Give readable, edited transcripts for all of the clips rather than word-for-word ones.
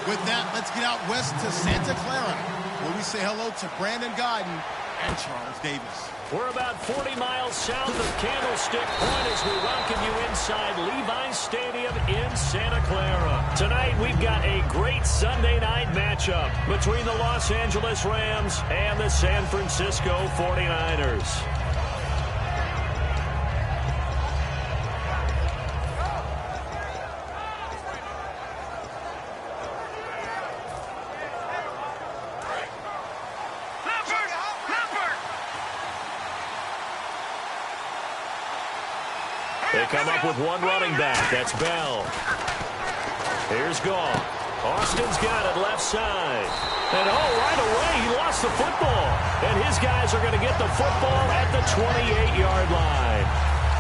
With that, let's get out west to Santa Clara, where we say hello to Brandon Godden and Charles Davis. We're about 40 miles south of Candlestick Point as we welcome you inside Levi's Stadium in Santa Clara. Tonight, we've got a great Sunday night matchup between the Los Angeles Rams and the San Francisco 49ers. They come up with one running back. That's Bell. Here's Goff. Austin's got it left side. And, right away, he lost the football. And his guys are going to get the football at the 28-yard line.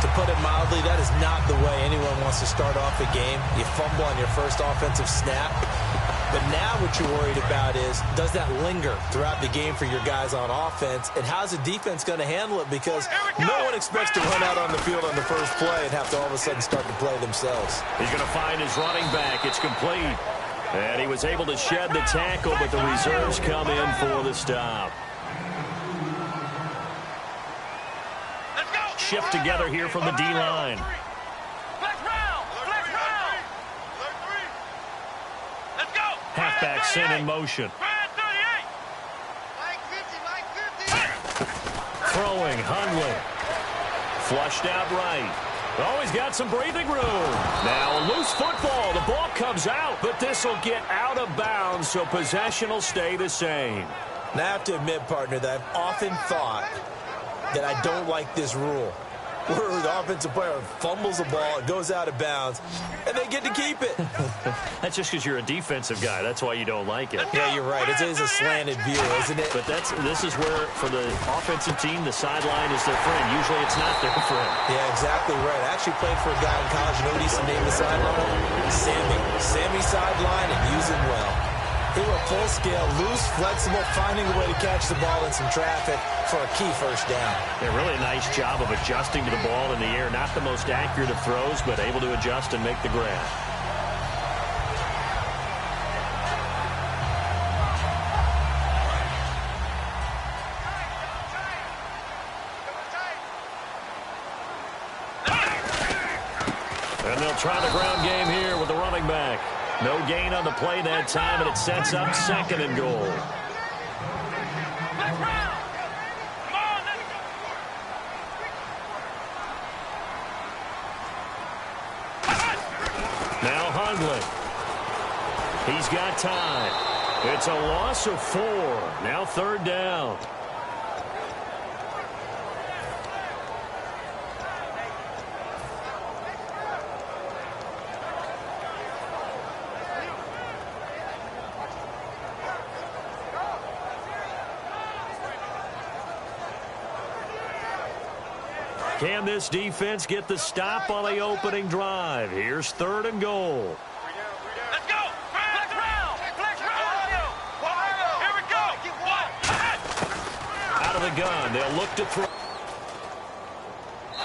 To put it mildly, that is not the way anyone wants to start off a game. You fumble on your first offensive snap. But now what you're worried about is, does that linger throughout the game for your guys on offense? And how's the defense going to handle it? Because no one expects to run out on the field on the first play and have to all of a sudden start to play themselves. He's going to find his running back. It's complete. And he was able to shed the tackle, but the reserves come in for the stop. Shift together here from the D-line. Halfback sent in motion. Throwing, Hundley. Flushed out right. Oh, he's got some breathing room. Now a loose football. The ball comes out, but this will get out of bounds, so possession will stay the same. Now I have to admit, partner, that I've often thought that I don't like this rule, where the offensive player fumbles the ball, it goes out of bounds, and they get to keep it. That's just because you're a defensive guy. That's why you don't like it. Yeah, you're right. It is a slanted view, isn't it? But this is where, for the offensive team, the sideline is their friend. Usually it's not their friend. Yeah, exactly right. I actually played for a guy in college. You know what he used to name the sideline? Sammy. Sammy sideline, and use him well. They were full scale, loose, flexible, finding a way to catch the ball in some traffic for a key first down. Yeah, really a nice job of adjusting to the ball in the air. Not the most accurate of throws, but able to adjust and make the grab. And they'll try the ground game here with the running back. No gain on the play that time, and it sets up 2nd and goal. Now Hundley. He's got time. It's a loss of 4. Now 3rd down. Can this defense get the stop on the opening drive? Here's 3rd and goal. Let's go! Flex round! Flex round! Here we go! Out of the gun. They'll look to throw.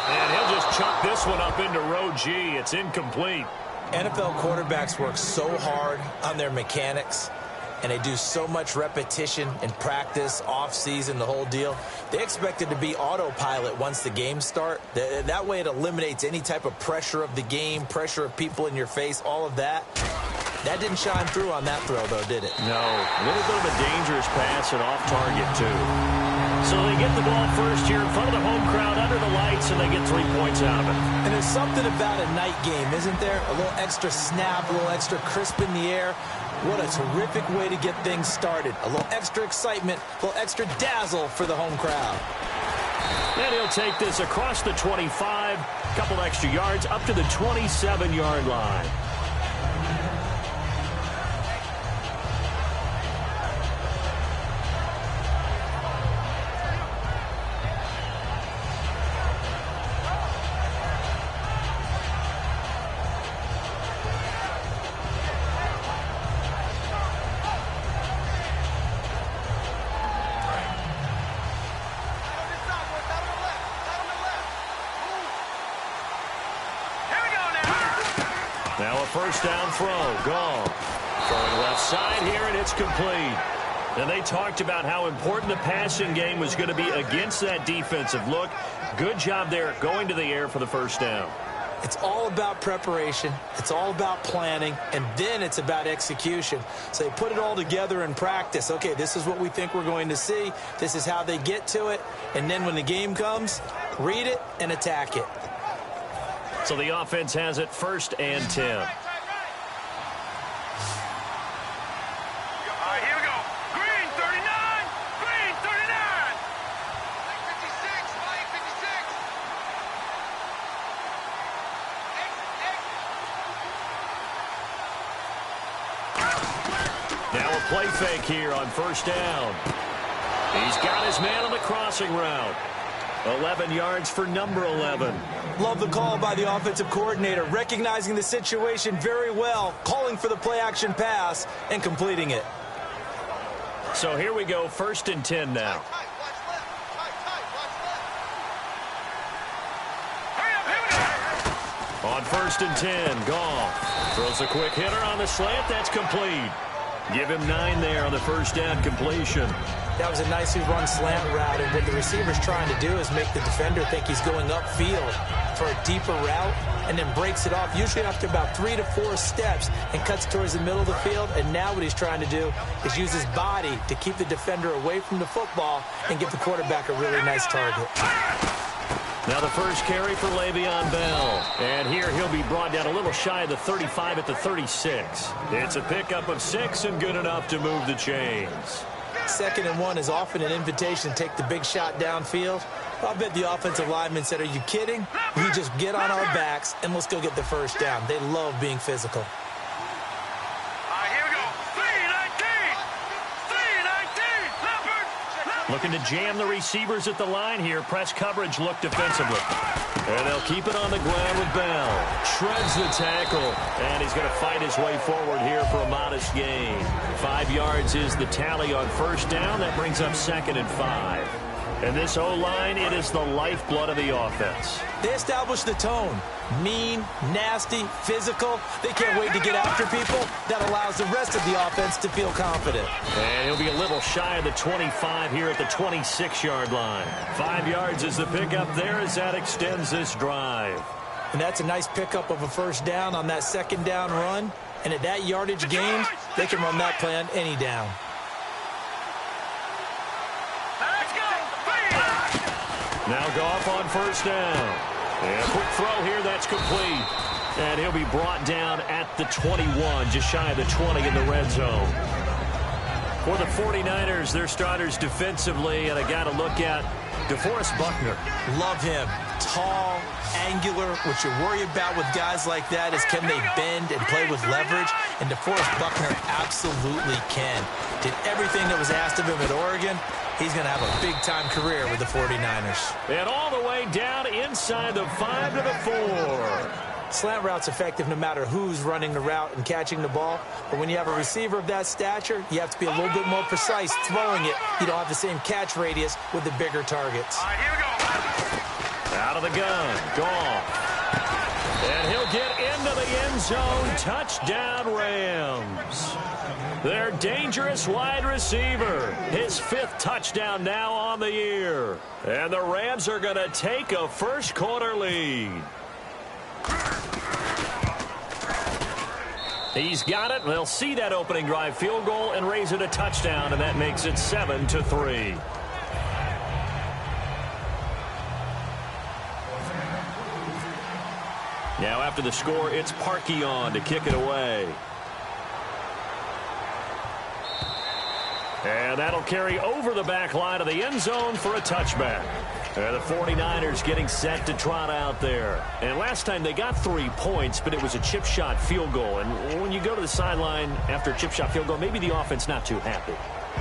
And he'll just chuck this one up into row G. It's incomplete. NFL quarterbacks work so hard on their mechanics, and they do so much repetition and practice, off-season, the whole deal. They expect it to be autopilot once the games start. That way it eliminates any type of pressure of the game, pressure of people in your face, all of that. That didn't shine through on that throw, though, did it? No. A little bit of a dangerous pass and off target, too. So they get the ball first here in front of the home crowd under the lights, and they get 3 points out of it. And there's something about a night game, isn't there? A little extra snap, a little extra crisp in the air. What a terrific way to get things started. A little extra excitement, a little extra dazzle for the home crowd. And he'll take this across the 25, a couple extra yards, up to the 27-yard line. Now a first down throw. Goff throwing well Outside here, and it's complete. And they talked about how important the passing game was going to be against that defensive look. Good job there going to the air for the first down. It's all about preparation. It's all about planning. And then it's about execution. So they put it all together in practice. Okay, this is what we think we're going to see. This is how they get to it. And then when the game comes, read it and attack it. So the offense has it 1st and 10. Play fake here on 1st down. He's got his man on the crossing route. 11 yards for number 11. Love the call by the offensive coordinator, recognizing the situation very well, calling for the play-action pass, and completing it. So here we go, 1st and 10 now. On 1st and 10, Goff throws a quick hitter on the slant. That's complete. Give him 9 there on the 1st down completion. That was a nicely run slant route, and what the receiver's trying to do is make the defender think he's going upfield for a deeper route, and then breaks it off, usually after about 3 to 4 steps, and cuts towards the middle of the field. And now what he's trying to do is use his body to keep the defender away from the football and give the quarterback a really nice target. Now the first carry for Le'Veon Bell. And here he'll be brought down a little shy of the 35 at the 36. It's a pickup of 6 and good enough to move the chains. 2nd and 1 is often an invitation to take the big shot downfield. I bet the offensive lineman said, "Are you kidding? We just get on our backs and let's go get the 1st down." They love being physical. Looking to jam the receivers at the line here. Press coverage look defensively. And they'll keep it on the ground with Bell. Shreds the tackle. And he's going to fight his way forward here for a modest gain. 5 yards is the tally on 1st down. That brings up 2nd and 5. And this O-line, it is the lifeblood of the offense. They establish the tone. Mean, nasty, physical. They can't wait to get after people. That allows the rest of the offense to feel confident. And he'll be a little shy of the 25 here at the 26-yard line. 5 yards is the pickup there as that extends this drive. And that's a nice pickup of a 1st down on that 2nd down run. And at that yardage gain, they can run that play on any down. Now Goff on 1st down. And a quick throw here, that's complete. And he'll be brought down at the 21, just shy of the 20 in the red zone. For the 49ers, their starters defensively, and I got to look at DeForest Buckner. Love him. Tall, angular. What you worry about with guys like that is can they bend and play with leverage? And DeForest Buckner absolutely can. Did everything that was asked of him at Oregon. He's going to have a big-time career with the 49ers. And all the way down inside the 5 to the 4. Slant route's effective no matter who's running the route and catching the ball. But when you have a receiver of that stature, you have to be a little bit more precise throwing it. You don't have the same catch radius with the bigger targets. All right, here we go. Out of the gun, Goff. And he'll get into the end zone. Touchdown, Rams. Their dangerous wide receiver. His 5th touchdown now on the year. And the Rams are going to take a first-quarter lead. He's got it. They'll see that opening drive field goal and raise it a touchdown, and that makes it 7-3. Now after the score, it's Parkey on to kick it away. And that'll carry over the back line of the end zone for a touchback. The 49ers getting set to trot out there. And last time they got 3 points, but it was a chip shot field goal. And when you go to the sideline after a chip shot field goal, maybe the offense not too happy.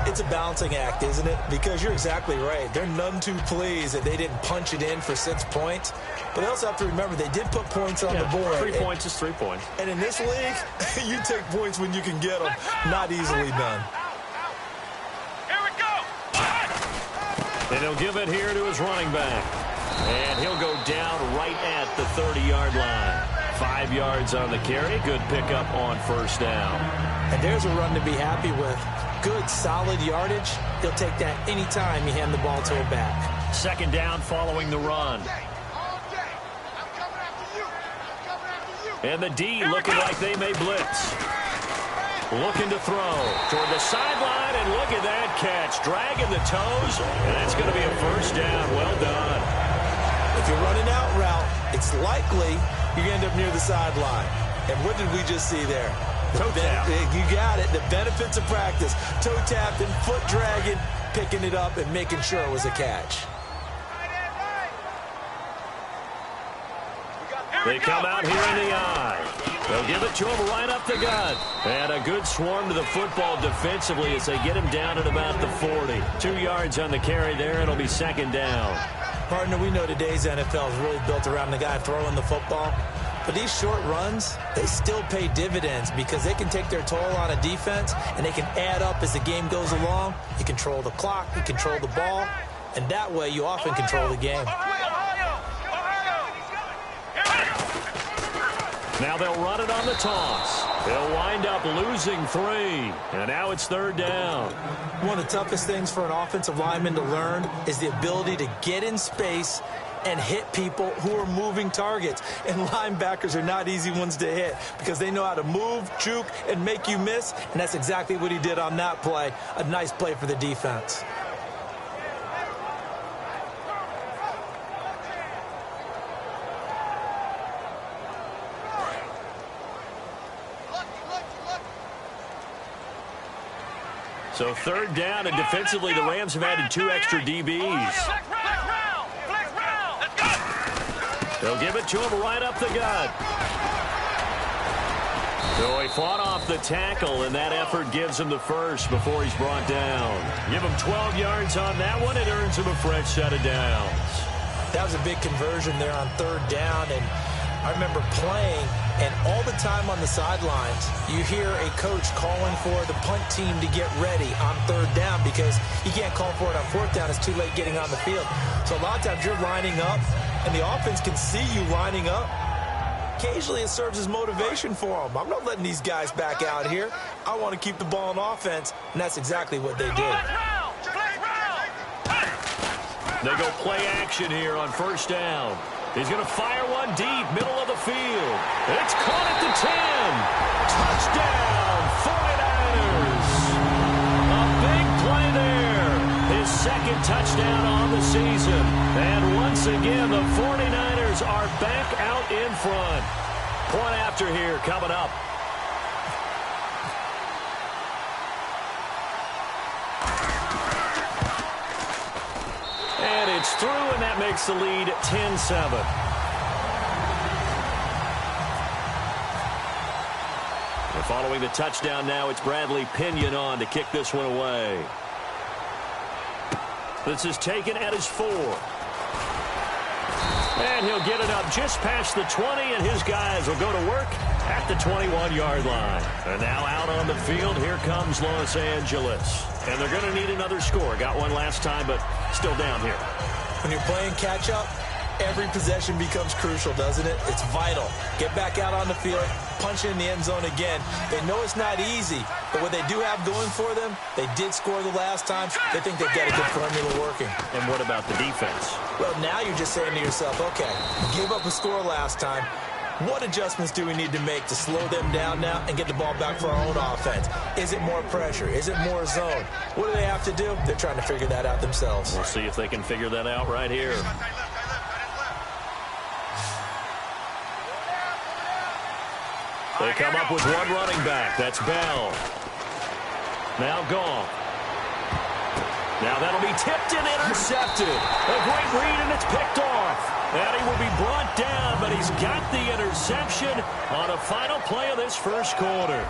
It's a balancing act, isn't it? Because you're exactly right. They're none too pleased that they didn't punch it in for 6 points. But they also have to remember they did put points on the board. 3 points is 3 points. And in this league, you take points when you can get them. Not easily done. And he'll give it here to his running back. And he'll go down right at the 30-yard line. 5 yards on the carry. Good pickup on first down. And there's a run to be happy with. Good, solid yardage. He'll take that anytime you hand the ball to a back. Second down following the run. And the D looking like they may blitz. Looking to throw toward the sideline, and look at that catch. Dragging the toes, and that's going to be a first down. Well done. If you're running out route, it's likely you end up near the sideline. And what did we just see there? Toe tap. You got it. The benefits of practice. Toe tapping, foot dragging, picking it up, and making sure it was a catch. They come out here in the eye. They'll give it to him right up the gut. And a good swarm to the football defensively as they get him down at about the 40. 2 yards on the carry there. It'll be second down. Partner, we know today's NFL is really built around the guy throwing the football. But these short runs, they still pay dividends because they can take their toll on a defense and they can add up as the game goes along. You control the clock, you control the ball, and that way you often control the game. Now they'll run it on the toss. They'll wind up losing 3. And now it's third down. One of the toughest things for an offensive lineman to learn is the ability to get in space and hit people who are moving targets. And linebackers are not easy ones to hit because they know how to move, juke, and make you miss. And that's exactly what he did on that play. A nice play for the defense. So third down, and defensively the Rams have added 2 extra DBs. They'll give it to him right up the gut. So he fought off the tackle, and that effort gives him the first before he's brought down. Give him 12 yards on that one. It earns him a fresh set of downs. That was a big conversion there on third down, and I remember playing, and all the time on the sidelines, you hear a coach calling for the punt team to get ready on third down because you can't call for it on fourth down. It's too late getting on the field. So a lot of times you're lining up, and the offense can see you lining up. Occasionally it serves as motivation for them. I'm not letting these guys back out here. I want to keep the ball in offense, and that's exactly what they did. They go play action here on first down. He's going to fire one deep, middle of the field. It's caught at the 10. Touchdown, 49ers. A big play there. His second touchdown on the season. And once again, the 49ers are back out in front. Point after here coming up. And it's through, and that makes the lead 10-7. And following the touchdown now, it's Bradley Pinion on to kick this one away. This is taken at his 4. And he'll get it up just past the 20, and his guys will go to work at the 21-yard line. And now out on the field, here comes Los Angeles. And they're going to need another score. Got one last time, but still down here. When you're playing catch-up, every possession becomes crucial, doesn't it? It's vital. Get back out on the field, punch in the end zone again. They know it's not easy, but what they do have going for them, they did score the last time. They think they've got a good formula working. And what about the defense? Well, now you're just saying to yourself, okay, give up a score last time. What adjustments do we need to make to slow them down now and get the ball back for our own offense? Is it more pressure? Is it more zone? What do they have to do? They're trying to figure that out themselves. We'll see if they can figure that out right here. They come up with one running back. That's Bell. Now Goff. Now that'll be tipped and intercepted. A great read, and it's picked off. And he will be brought down, but he's got the interception on a final play of this first quarter.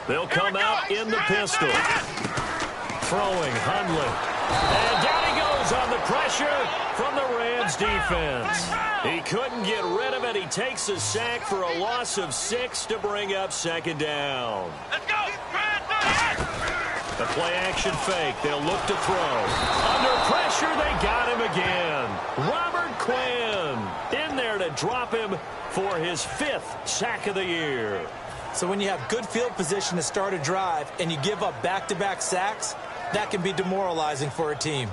They'll come out in the pistol. Throwing, Hundley. And down he goes on the pressure from the Rams defense. He couldn't get rid of it. He takes a sack for a loss of 6 to bring up second down. Let's go. The play-action fake. They'll look to throw. Under pressure, they got him again. Robert Quinn in there to drop him for his 5th sack of the year. So when you have good field position to start a drive and you give up back-to-back sacks, that can be demoralizing for a team.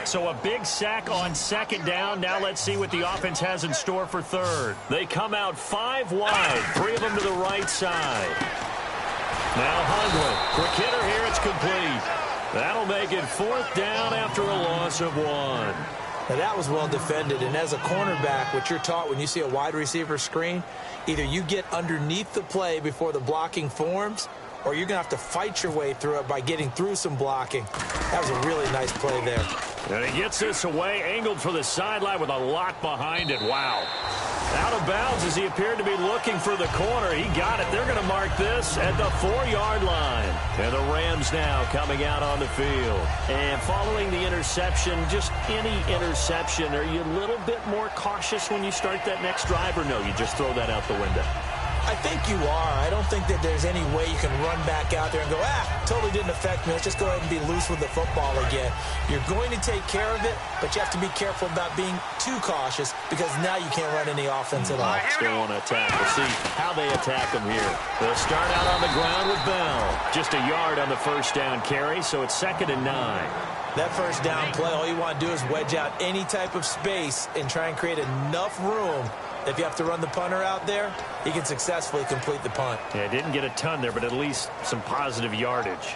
So a big sack on second down. Now let's see what the offense has in store for third. They come out 5 wide, 3 of them to the right side. Now Hundley. Quick hitter here. It's complete. That'll make it 4th down after a loss of 1. Now that was well defended, and as a cornerback, what you're taught when you see a wide receiver screen, either you get underneath the play before the blocking forms, or you're going to have to fight your way through it by getting through some blocking. That was a really nice play there. And he gets this away, angled for the sideline with a lot behind it. Wow. Out of bounds as he appeared to be looking for the corner. He got it. They're going to mark this at the 4-yard line. And the Rams now coming out on the field. And following the interception, just any interception, are you a little bit more cautious when you start that next drive, or no, you just throw that out the window? I think you are. I don't think that there's any way you can run back out there and go, totally didn't affect me. Let's just go ahead and be loose with the football again. You're going to take care of it, but you have to be careful about being too cautious because now you can't run any offense at all. Still want to attack. We'll see how they attack them here. They'll start out on the ground with Bell. Just a yard on the first down carry, so it's 2nd and 9. That first down play, all you want to do is wedge out any type of space and try and create enough room. If you have to run the punter out there, he can successfully complete the punt. Yeah, didn't get a ton there, but at least some positive yardage.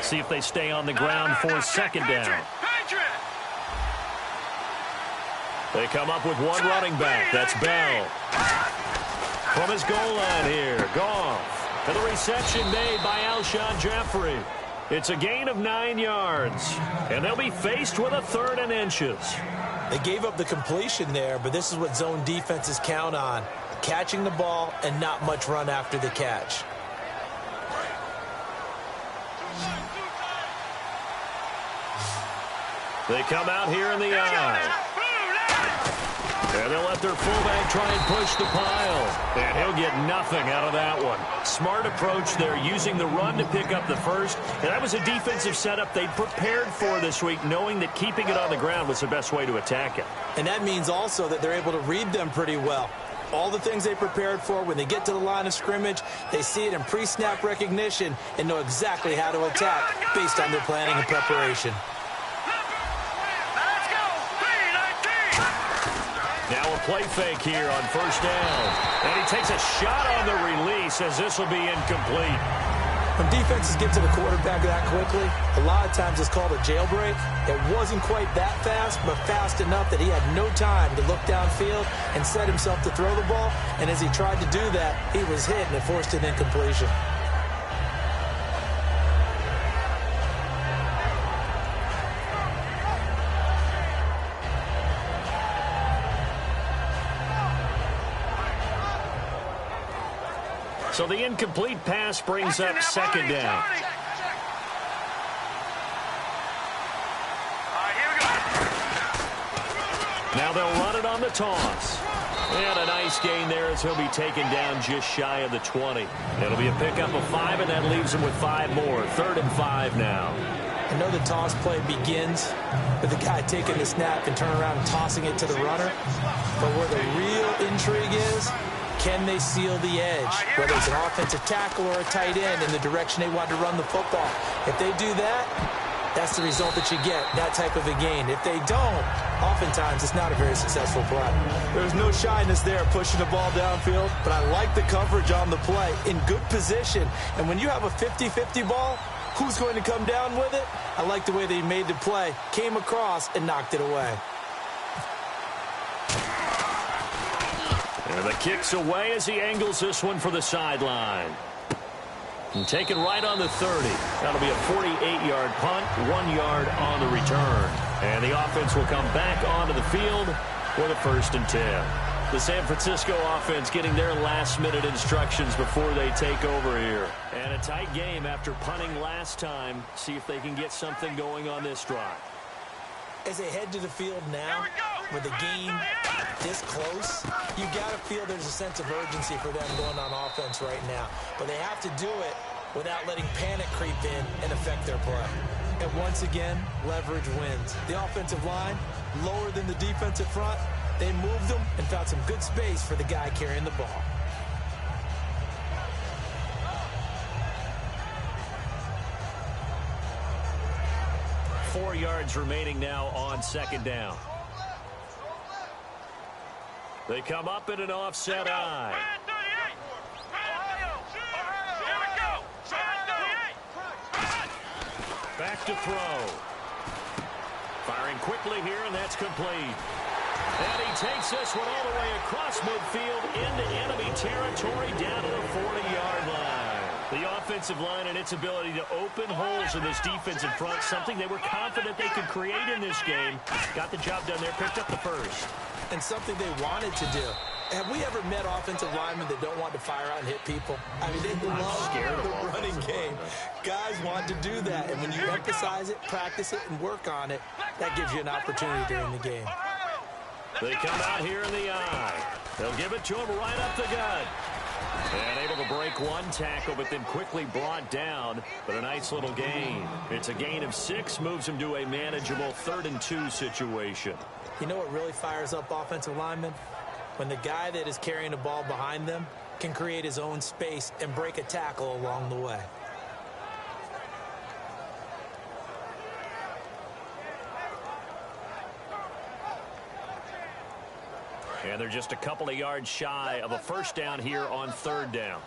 See if they stay on the ground for 2nd down. They come up with one running back. That's Bell. From his goal line here, Goff. And the reception made by Alshon Jeffrey. It's a gain of 9 yards. And they'll be faced with a 3rd and inches. They gave up the completion there, but this is what zone defenses count on. Catching the ball and not much run after the catch. They come out here in the eye. And they'll let their fullback try and push the pile. And he'll get nothing out of that one. Smart approach there, using the run to pick up the first. And that was a defensive setup they prepared for this week, knowing that keeping it on the ground was the best way to attack it. And that means also that they're able to read them pretty well. All the things they prepared for, when they get to the line of scrimmage, they see it in pre-snap recognition and know exactly how to attack based on their planning and preparation. Now a play fake here on first down. And he takes a shot on the release as this will be incomplete. When defenses get to the quarterback that quickly, a lot of times it's called a jailbreak. It wasn't quite that fast, but fast enough that he had no time to look downfield and set himself to throw the ball. And as he tried to do that, he was hit and it forced an incompletion. So the incomplete pass brings up 2nd down. Now they'll run it on the toss. And a nice gain there as he'll be taken down just shy of the 20. It'll be a pickup of 5, and that leaves him with 5 more. 3rd and 5 now. I know the toss play begins with the guy taking the snap and turning around and tossing it to the runner. But where the real intrigue is, can they seal the edge, whether it's an offensive tackle or a tight end, in the direction they want to run the football? If they do that, that's the result that you get, that type of a gain. If they don't, oftentimes it's not a very successful play. There's no shyness there pushing the ball downfield, but I like the coverage on the play in good position. And when you have a 50-50 ball, who's going to come down with it? I like the way they made the play, came across, and knocked it away. And the kick's away as he angles this one for the sideline. And taken right on the 30. That'll be a 48-yard punt, 1 yard on the return. And the offense will come back onto the field for the 1st and 10. The San Francisco offense getting their last-minute instructions before they take over here. And a tight game after punting last time. See if they can get something going on this drive. As they head to the field now, with the game this close, you got to feel there's a sense of urgency for them going on offense right now. But they have to do it without letting panic creep in and affect their play. And once again, leverage wins. The offensive line, lower than the defensive front, they moved them and found some good space for the guy carrying the ball. Four yards remaining now on 2nd down. They come up in an offset eye. Back to throw. Firing quickly here, and that's complete. And he takes this one all the way across midfield into enemy territory down to the 40-yard line. The offensive line and its ability to open holes in this defensive front, something they were confident they could create in this game. Got the job done there, picked up the first. And something they wanted to do. Have we ever met offensive linemen that don't want to fire out and hit people? I mean, they love the running game. Guys want to do that, and when you emphasize it, practice it, and work on it, that gives you an opportunity during the game. They come out here in the eye. They'll give it to him right up the gut. And able to break one tackle, but then quickly brought down. But a nice little gain. It's a gain of 6, moves him to a manageable 3rd and 2 situation. You know what really fires up offensive linemen? When the guy that is carrying the ball behind them can create his own space and break a tackle along the way. And they're just a couple of yards shy of a 1st down here on 3rd down.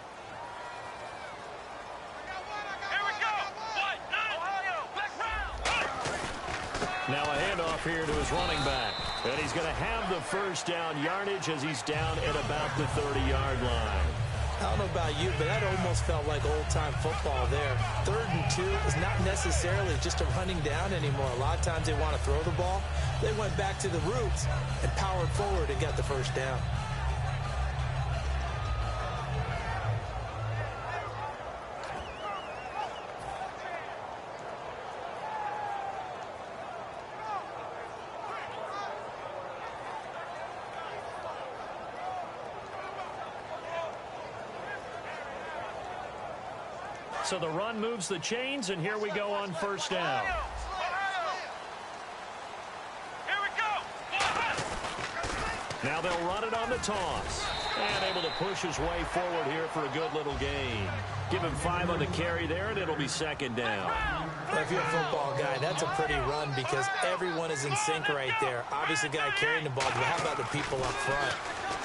Now a handoff here to his running back. And he's going to have the 1st down yardage as he's down at about the 30-yard line. I don't know about you, but that almost felt like old-time football there. 3rd and 2 is not necessarily just a running down anymore. A lot of times they want to throw the ball. They went back to the roots and powered forward and got the 1st down. So the run moves the chains, and here we go on 1st down. Now they'll run it on the toss. And able to push his way forward here for a good little gain. Give him 5 on the carry there, and it'll be 2nd down. If you're a football guy, that's a pretty run because everyone is in sync right there. Obviously, the guy carrying the ball, but how about the people up front?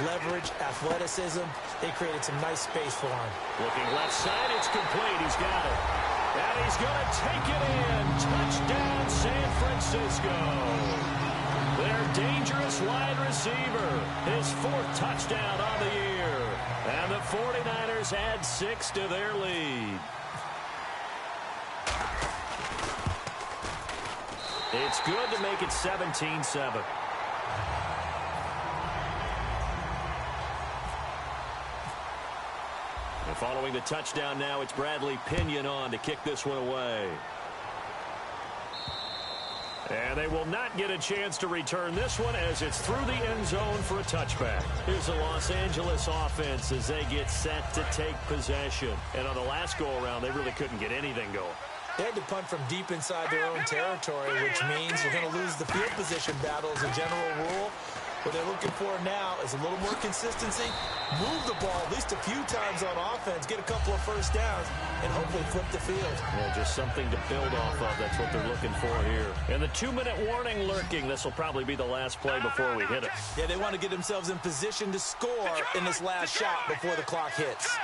Leverage, athleticism, they created some nice space for him. Looking left side, it's complete. He's got it. And he's going to take it in. Touchdown, San Francisco. Their dangerous wide receiver. His 4th touchdown on the year. And the 49ers add 6 to their lead. It's good to make it 17-7. And following the touchdown now, it's Bradley Pinion on to kick this one away. And they will not get a chance to return this one as it's through the end zone for a touchback. Here's the Los Angeles offense as they get set to take possession. And on the last go-around, they really couldn't get anything going. They had to punt from deep inside their own territory, which means you're going to lose the field position battle as a general rule. What they're looking for now is a little more consistency, move the ball at least a few times on offense, get a couple of 1st downs, and hopefully flip the field. Yeah, just something to build off of. That's what they're looking for here. And the 2-minute warning lurking. This will probably be the last play before we hit it. Yeah, they want to get themselves in position to score in this last shot before the clock hits.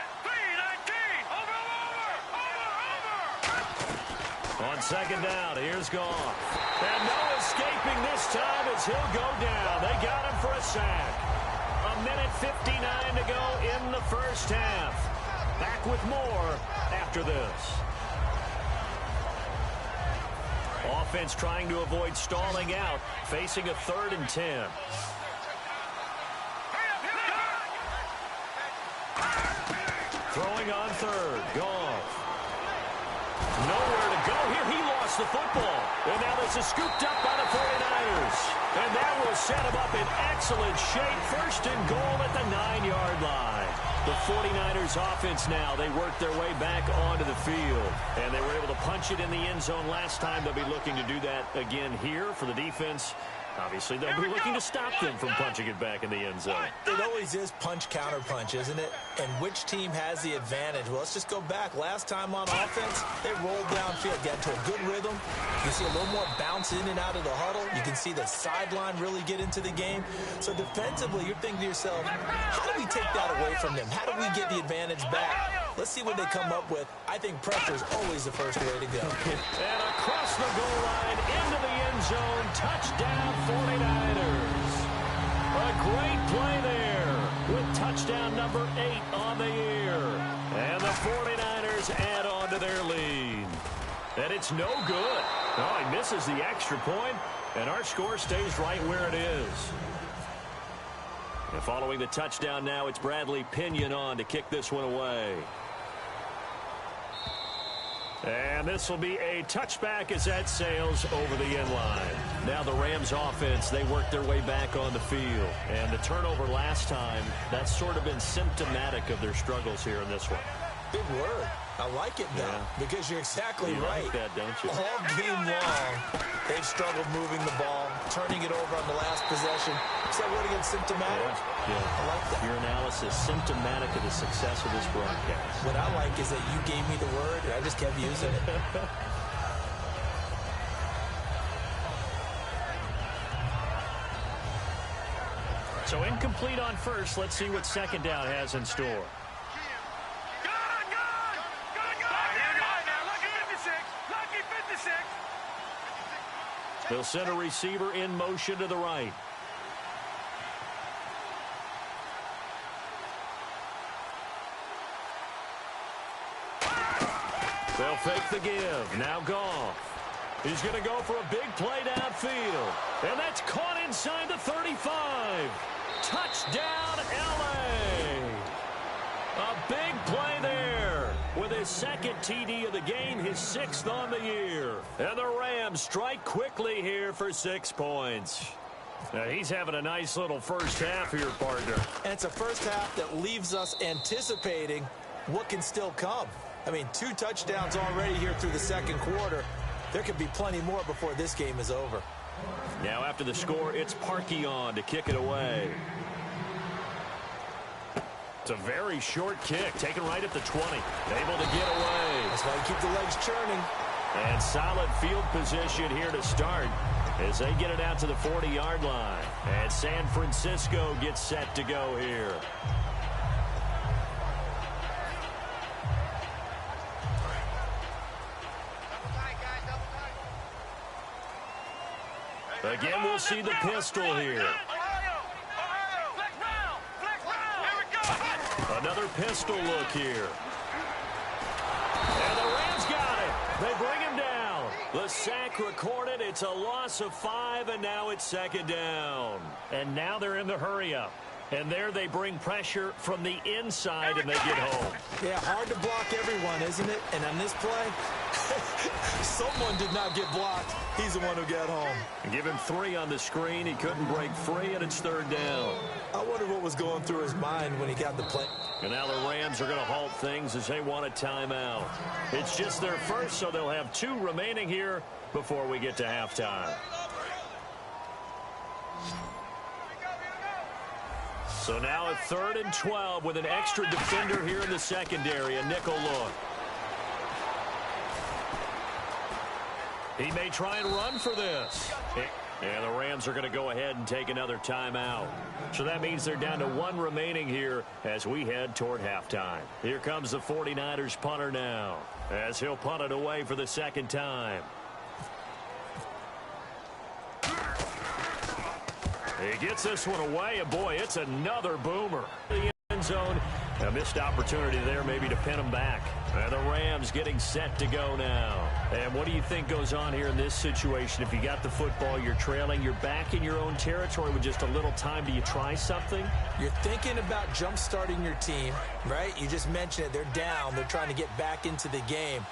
On 2nd down, here's Goff. And no escaping this time as he'll go down. They got him for a sack. 1:59 to go in the 1st half. Back with more after this. Offense trying to avoid stalling out, facing a 3rd and 10. Throwing on 3rd. Goff. Nowhere to go here. He lost the football. And now this is scooped up by the 49ers. And that will set him up in excellent shape. 1st and goal at the 9-yard line. The 49ers offense now, they worked their way back onto the field. And they were able to punch it in the end zone last time. They'll be looking to do that again here for the defense. Obviously, they'll be looking to stop them from punching it back in the end zone. It always is punch-counter-punch, isn't it? And which team has the advantage? Well, let's just go back. Last time on offense, they rolled downfield, got into a good rhythm. You can see a little more bounce in and out of the huddle. You can see the sideline really get into the game. So defensively, you're thinking to yourself, how do we take that away from them? How do we get the advantage back? Let's see what they come up with. I think pressure is always the first way to go. And across the goal line, into the end zone, touchdown 49ers. A great play there with touchdown number 8 on the year. And the 49ers add on to their lead. And it's no good. Oh, he misses the extra point, and our score stays right where it is. And following the touchdown now, it's Bradley Pinion on to kick this one away. And this will be a touchback as that sails over the end line. Now the Rams offense, they work their way back on the field. And the turnover last time, that's sort of been symptomatic of their struggles here in this one. Big word. I like it, though, because you're exactly right. You like that, don't you? All game long, they've struggled moving the ball, turning it over on the last possession. Is that word again, symptomatic? Yeah. I like that. Your analysis, symptomatic of the success of this broadcast. What I like is that you gave me the word, and I just kept using it. So incomplete on first. Let's see what second down has in store. They'll send a receiver in motion to the right. They'll fake the give. Now Goff. He's going to go for a big play downfield. And that's caught inside the 35. Touchdown, L.A. A big play there with his second TD of the game, his 6th on the year. And the Rams strike quickly here for 6 points. Now, he's having a nice little first half here, partner. And it's a first half that leaves us anticipating what can still come. I mean, 2 touchdowns already here through the second quarter. There could be plenty more before this game is over. Now, after the score, it's Parkey on to kick it away. It's a very short kick, taken right at the 20. Able to get away. That's why you keep the legs churning. And solid field position here to start as they get it out to the 40-yard line. And San Francisco gets set to go here. Again, we'll see the pistol here. Another pistol look here. And the Rams got it. They bring him down. The sack recorded. It's a loss of 5, and now it's second down. And now they're in the hurry-up. And there they bring pressure from the inside, and they get home. Yeah, hard to block everyone, isn't it? And on this play, someone did not get blocked. He's the one who got home. Give him 3 on the screen. He couldn't break free, and it's third down. I wonder what was going through his mind when he got the play. And now the Rams are going to halt things as they want a timeout. It's just their first, so they'll have 2 remaining here before we get to halftime. So now a 3rd and 12 with an extra defender here in the secondary, a nickel look. He may try and run for this. And the Rams are going to go ahead and take another timeout. So that means they're down to 1 remaining here as we head toward halftime. Here comes the 49ers punter now as he'll punt it away for the second time. He gets this one away, and boy, it's another boomer. The end zone, A missed opportunity there maybe to pin them back. And the Rams getting set to go now. And what do you think goes on here in this situation? If you got the football, you're trailing, you're back in your own territory with just a little time. Do you try something? You're thinking about jump-starting your team, right? You just mentioned it. They're down. They're trying to get back into the game.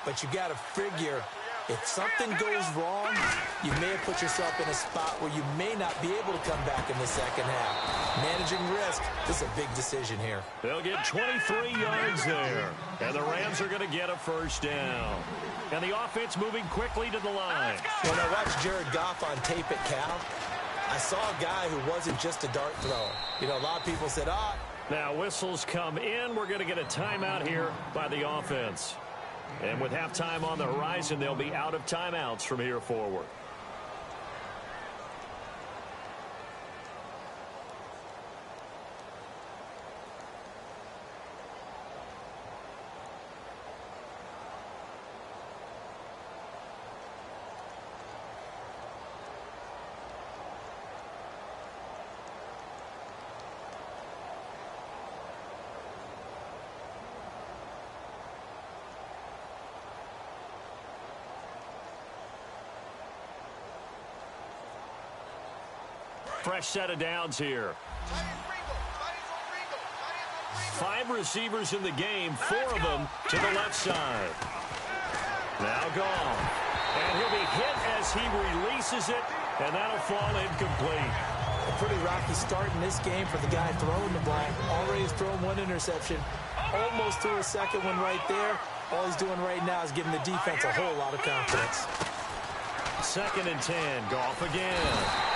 But you got to figure, if something goes wrong, you may have put yourself in a spot where you may not be able to come back in the second half. Managing risk, this is a big decision here. They'll get 23 yards there. And the Rams are going to get a first down. And the offense moving quickly to the line. When I watched Jared Goff on tape at Cal, I saw a guy who wasn't just a dart thrower. You know, a lot of people said, Now whistles come in. We're going to get a timeout here by the offense. And with halftime on the horizon, they'll be out of timeouts from here forward. Fresh set of downs here. 5 receivers in the game, 4 of them to the left side. Now gone. And he'll be hit as he releases it, and that'll fall incomplete. A pretty rocky start in this game for the guy throwing the ball. Already has thrown 1 interception. Almost threw a second one right there. All he's doing right now is giving the defense a whole lot of confidence. 2nd and 10. Goff again.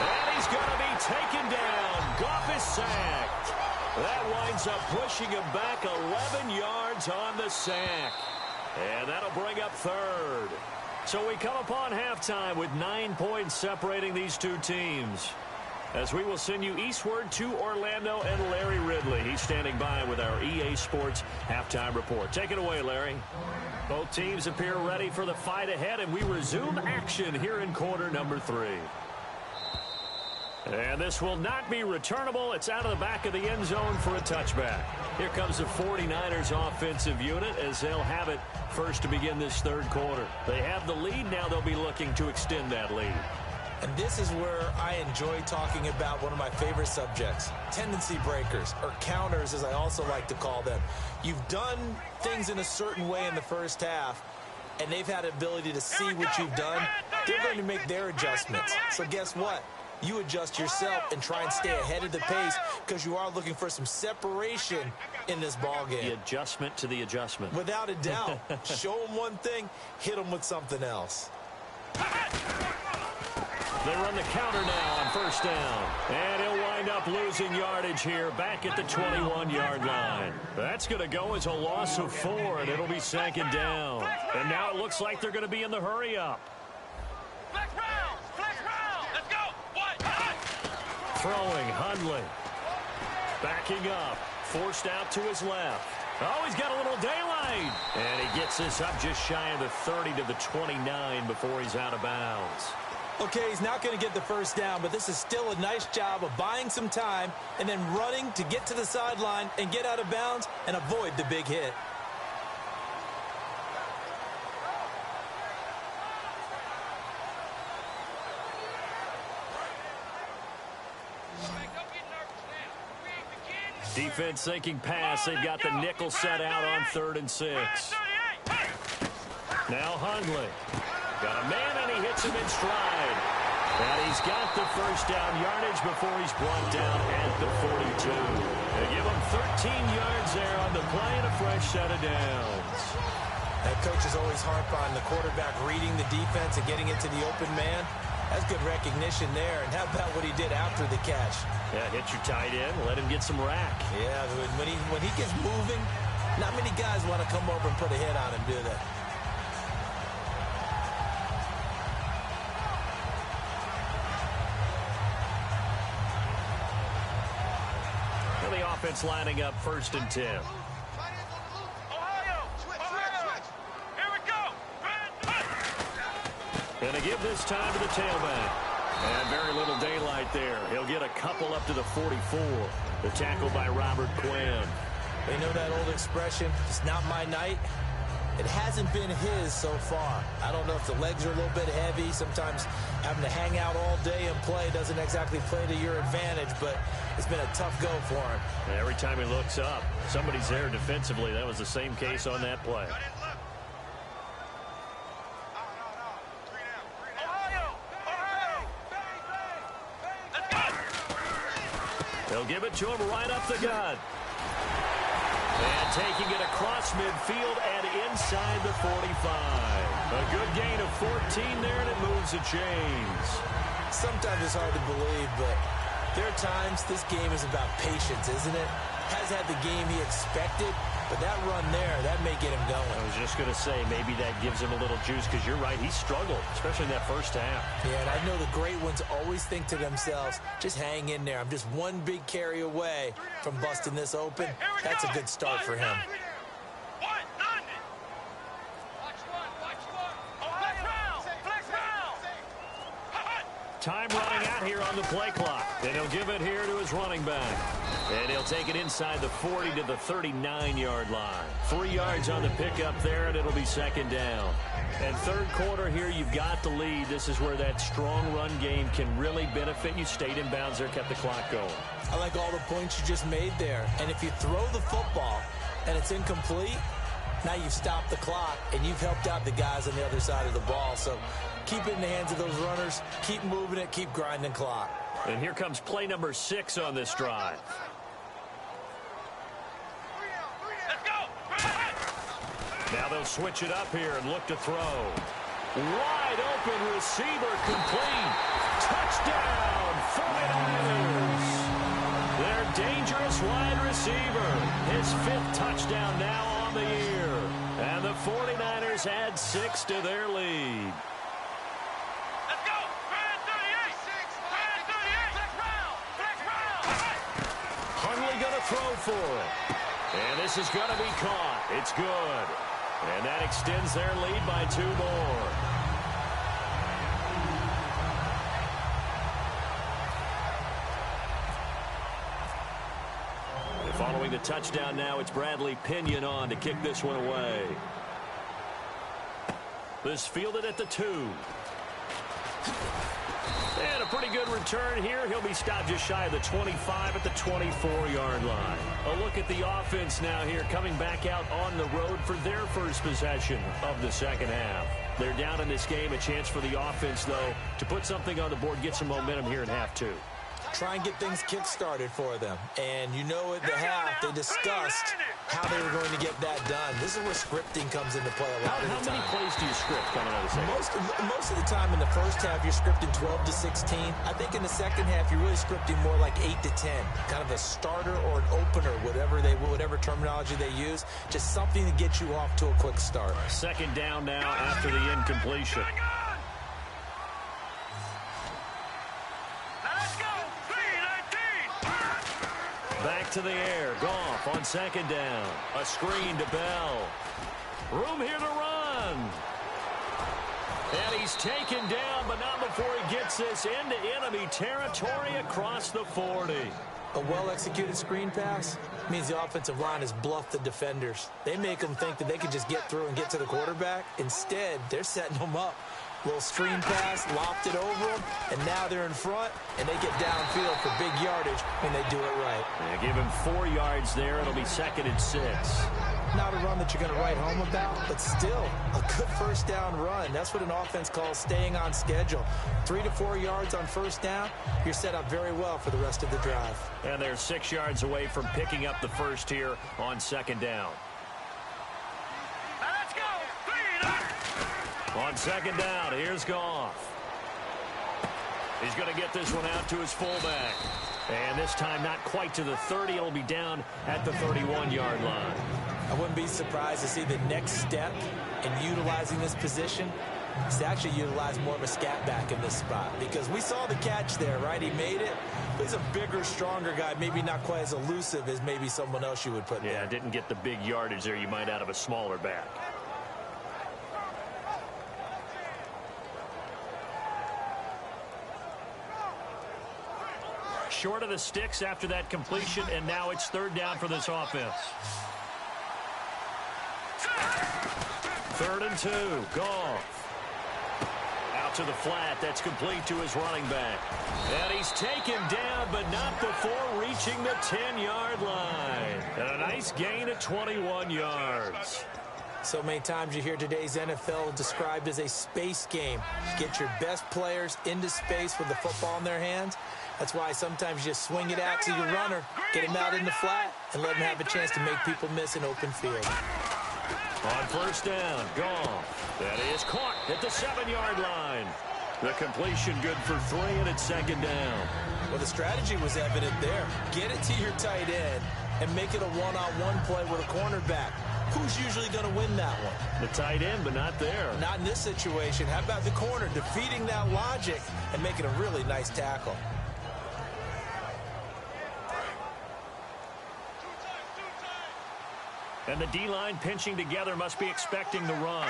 And he's going to be taken down. Goff is sacked. That winds up pushing him back 11 yards on the sack. And that'll bring up 3rd. So we come upon halftime with 9 points separating these two teams. As we will send you eastward to Orlando and Larry Ridley. He's standing by with our EA Sports halftime report. Take it away, Larry. Both teams appear ready for the fight ahead, and we resume action here in quarter number 3. And this will not be returnable. It's out of the back of the end zone for a touchback. Here comes the 49ers offensive unit as they'll have it first to begin this 3rd quarter. They have the lead. Now they'll be looking to extend that lead. And this is where I enjoy talking about one of my favorite subjects, tendency breakers, or counters as I also like to call them. You've done things in a certain way in the first half, and they've had the ability to see what you've done. They're going to make their adjustments. So guess what? You adjust yourself and try and stay ahead of the pace because you are looking for some separation in this ball game. The adjustment to the adjustment. Without a doubt. Show them one thing, hit them with something else. They run the counter now on 1st down. And he'll wind up losing yardage here back at the 21-yard line. That's going to go as a loss of 4, and it'll be 2nd down. And now it looks like they're going to be in the hurry-up. Flex round. Let's go. Throwing, Hundley. Backing up. Forced out to his left. Oh, he's got a little daylight. And he gets this up just shy of the 30 to the 29 before he's out of bounds. Okay, he's not going to get the 1st down, but this is still a nice job of buying some time and then running to get to the sideline and get out of bounds and avoid the big hit. Defense thinking pass. They've got the nickel set out on 3rd and 6. Now Hundley. Got a man, and he hits him in stride. And he's got the 1st down yardage before he's brought down at the 42. They give him 13 yards there on the play and a fresh set of downs. That coach is always harp on the quarterback reading the defense and getting it to the open man. That's good recognition there. And how about what he did after the catch? Yeah, hit your tight end, let him get some rack. Yeah, when he gets moving, not many guys want to come over and put a hit on him, do they? The offense lining up 1st and 10. Ohio. Here we go. And they give this time to the tailback. And very little daylight there. He'll get a couple up to the 44. The tackle by Robert Quinn. You know that old expression, it's not my night? It hasn't been his so far. I don't know if the legs are a little bit heavy. Sometimes having to hang out all day and play doesn't exactly play to your advantage, but it's been a tough go for him. And every time he looks up, somebody's there defensively. That was the same case on that play. They'll give it to him right up the gut. And taking it across midfield and inside the 45. A good gain of 14 there, and it moves the chains. Sometimes it's hard to believe, but there are times this game is about patience, isn't it? Has had the game he expected, but that run there, that may get him going. I was just going to say, maybe that gives him a little juice, because you're right, he struggled, especially in that first half. Yeah, and I know the great ones always think to themselves, just hang in there. I'm just one big carry away from busting this open. That's a good start for him. Time running out here on the play clock. And he'll give it here to his running back. And he'll take it inside the 40 to the 39-yard line. 3 yards on the pickup there, and it'll be second down. And third quarter here, you've got the lead. This is where that strong run game can really benefit you. Stayed in bounds there, kept the clock going. I like all the points you just made there. And if you throw the football and it's incomplete, now you've stopped the clock, and you've helped out the guys on the other side of the ball. So keep it in the hands of those runners. Keep moving it. Keep grinding clock. And here comes play number 6 on this drive. Now they'll switch it up here and look to throw. Wide open receiver complete. Touchdown, 49ers. Their dangerous wide receiver. His 5th touchdown now on the year. And the 49ers add 6 to their lead. Let's go. Brand 38. Brand 38. Flex round. Hundley going to throw for it. And this is going to be caught. It's good. And that extends their lead by 2 more. And following the touchdown now, it's Bradley Pinion on to kick this one away. This fielded at the 2. And a pretty good return here. He'll be stopped just shy of the 25 at the 24-yard line. A look at the offense now here, coming back out on the road for their first possession of the second half. They're down in this game. A chance for the offense, though, to put something on the board, get some momentum here in half 2. Try and get things kick-started for them. And you know at the half, they discussed how they were going to get that done. This is where scripting comes into play a lot of the time. How many plays do you script coming out of the second? Most of the time in the first half, you're scripting 12 to 16. I think in the second half, you're really scripting more like 8 to 10. Kind of a starter or an opener, whatever terminology they use. Just something to get you off to a quick start. Second down now after the incompletion. Back to the air. Goff on second down. A screen to Bell. Room here to run. And he's taken down, but not before he gets this into enemy territory across the 40. A well-executed screen pass means the offensive line has bluffed the defenders. They make them think that they can just get through and get to the quarterback. Instead, they're setting them up. Little screen pass, lopped it over them, and now they're in front, and they get downfield for big yardage when they do it right. They give him 4 yards there. It'll be 2nd and 6. Not a run that you're going to write home about, but still a good first down run. That's what an offense calls staying on schedule. 3 to 4 yards on first down, you're set up very well for the rest of the drive. And they're 6 yards away from picking up the first here on second down. Let's go. On second down, here's Goff. He's going to get this one out to his fullback. And this time not quite to the 30. It'll be down at the 31-yard line. I wouldn't be surprised to see the next step in utilizing this position is to actually utilize more of a scat back in this spot. Because we saw the catch there, right? He made it. But he's a bigger, stronger guy, maybe not quite as elusive as maybe someone else you would put there. Yeah, didn't get the big yardage there you might out of a smaller back. short of the sticks after that completion, and now it's third down for this offense. 3rd and 2. Goff. Out to the flat. That's complete to his running back. And he's taken down, but not before reaching the 10-yard line. And a nice gain of 21 yards. So many times you hear today's NFL described as a space game. Get your best players into space with the football in their hands. That's why sometimes you just swing it out to your runner, get him out in the flat, and let him have a chance to make people miss an open field. On 1st down, Goff. That is caught at the 7-yard line. The completion good for 3, and it's 2nd down. Well, the strategy was evident there. Get it to your tight end and make it a one-on-one play with a cornerback. Who's usually going to win that one? The tight end, but not there. Not in this situation. How about the corner defeating that logic and making a really nice tackle? And the D-line pinching together must be expecting the run.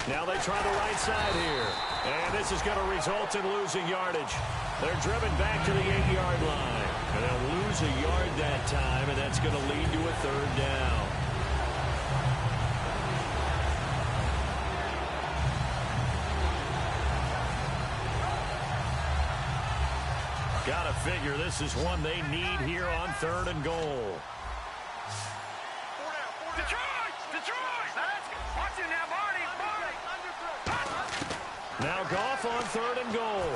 Now they try the right side here. And this is going to result in losing yardage. They're driven back to the 8-yard line. And they'll lose a yard that time, and that's going to lead to a 3rd down. Gotta figure this is one they need here on 3rd and goal. Now Goff on 3rd and goal.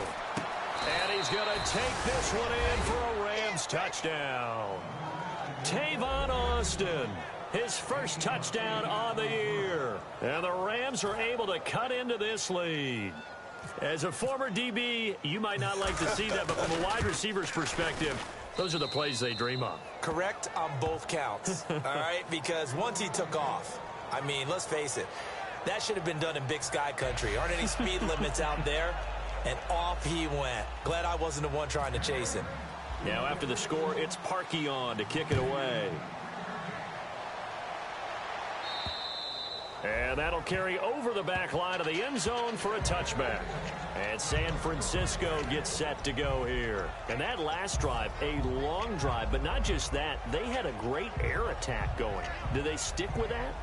And he's going to take this one in for a Rams touchdown. Tavon Austin, his first touchdown on the year. And the Rams are able to cut into this lead. As a former DB, you might not like to see that, but from a wide receiver's perspective, those are the plays they dream of. Correct on both counts, all right? Because once he took off, I mean, let's face it, that should have been done in Big Sky country. Aren't any speed limits out there? And off he went. Glad I wasn't the one trying to chase him. Now after the score, it's Parkey on to kick it away. And that'll carry over the back line of the end zone for a touchback. And San Francisco gets set to go here. And that last drive, a long drive, but not just that. They had a great air attack going. Do they stick with that?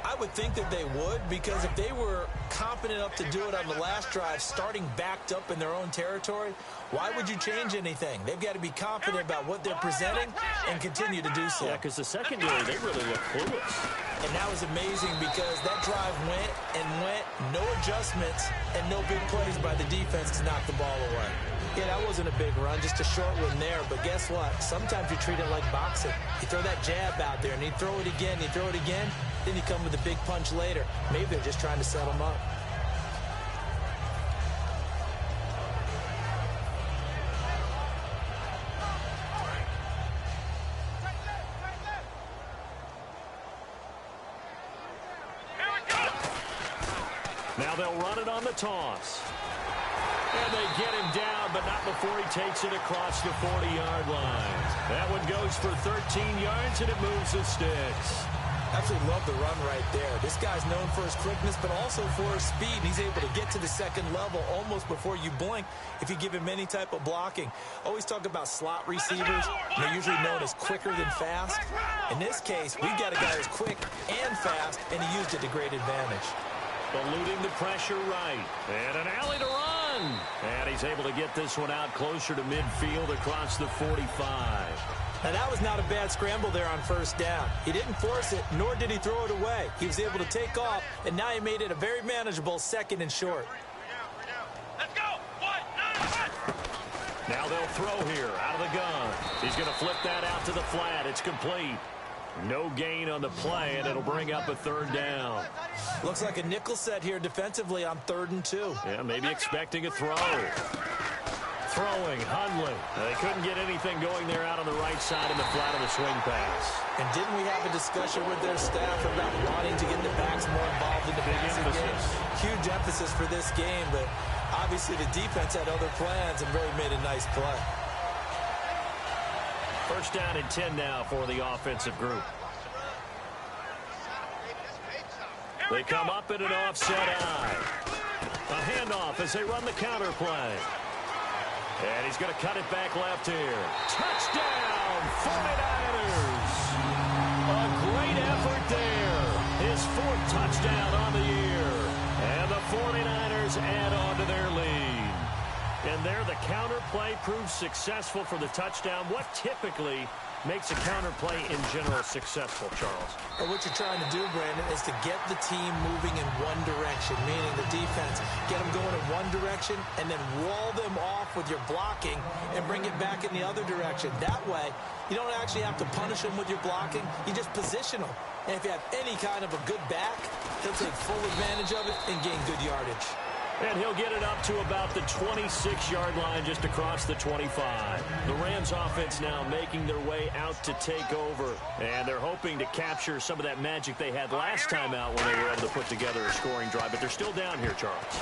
I would think that they would, because if they were confident enough to do it on the last drive, starting backed up in their own territory, why would you change anything? They've got to be confident about what they're presenting and continue to do so. Yeah, because the secondary, they really look clueless. And that was amazing because that drive went and went, no adjustments, and no big plays by the defense to knock the ball away. Yeah, that wasn't a big run, just a short one there. But guess what? Sometimes you treat it like boxing. You throw that jab out there, and you throw it again, then you come with a big punch later. Maybe they're just trying to set them up. Now they'll run it on the toss. And they get him down, but not before he takes it across the 40-yard line. That one goes for 13 yards, and it moves the sticks. Absolutely love the run right there. This guy's known for his quickness, but also for his speed. And he's able to get to the second level almost before you blink if you give him any type of blocking. Always talk about slot receivers. They're usually known as quicker than fast. In this case, we've got a guy who's quick and fast, and he used it to great advantage. Eluding the pressure right. And an alley to run. And he's able to get this one out closer to midfield across the 45. Now, that was not a bad scramble there on first down. He didn't force it, nor did he throw it away. He was able to take off, and now he made it a very manageable 2nd and short. Let's go. 1-9-1. Now they'll throw here out of the gun. He's going to flip that out to the flat. It's complete. No gain on the play, and it'll bring up a 3rd down. Looks like a nickel set here defensively on 3rd and 2. Yeah, maybe expecting a throw. Throwing, Hundley. They couldn't get anything going there out on the right side in the flat of the swing pass. And didn't we have a discussion with their staff about wanting to get the backs more involved in the passing game? Huge emphasis for this game, but obviously the defense had other plans and really made a nice play. 1st down and 10 now for the offensive group. They come up in an offset eye. A handoff as they run the counter play. And he's going to cut it back left here. Touchdown, 49ers. A great effort there. His 4th touchdown on the year. And the 49ers add on to their lead. And there the counter play proves successful for the touchdown. What typically makes a counter play in general successful, Charles? Well, what you're trying to do, Brandon, is to get the team moving in one direction, meaning the defense, get them going in one direction and then wall them off with your blocking and bring it back in the other direction. That way, you don't actually have to punish them with your blocking. You just position them. And if you have any kind of a good back, he'll take full advantage of it and gain good yardage. And he'll get it up to about the 26-yard line just across the 25. The Rams offense now making their way out to take over. And they're hoping to capture some of that magic they had last time out when they were able to put together a scoring drive. But they're still down here, Charles.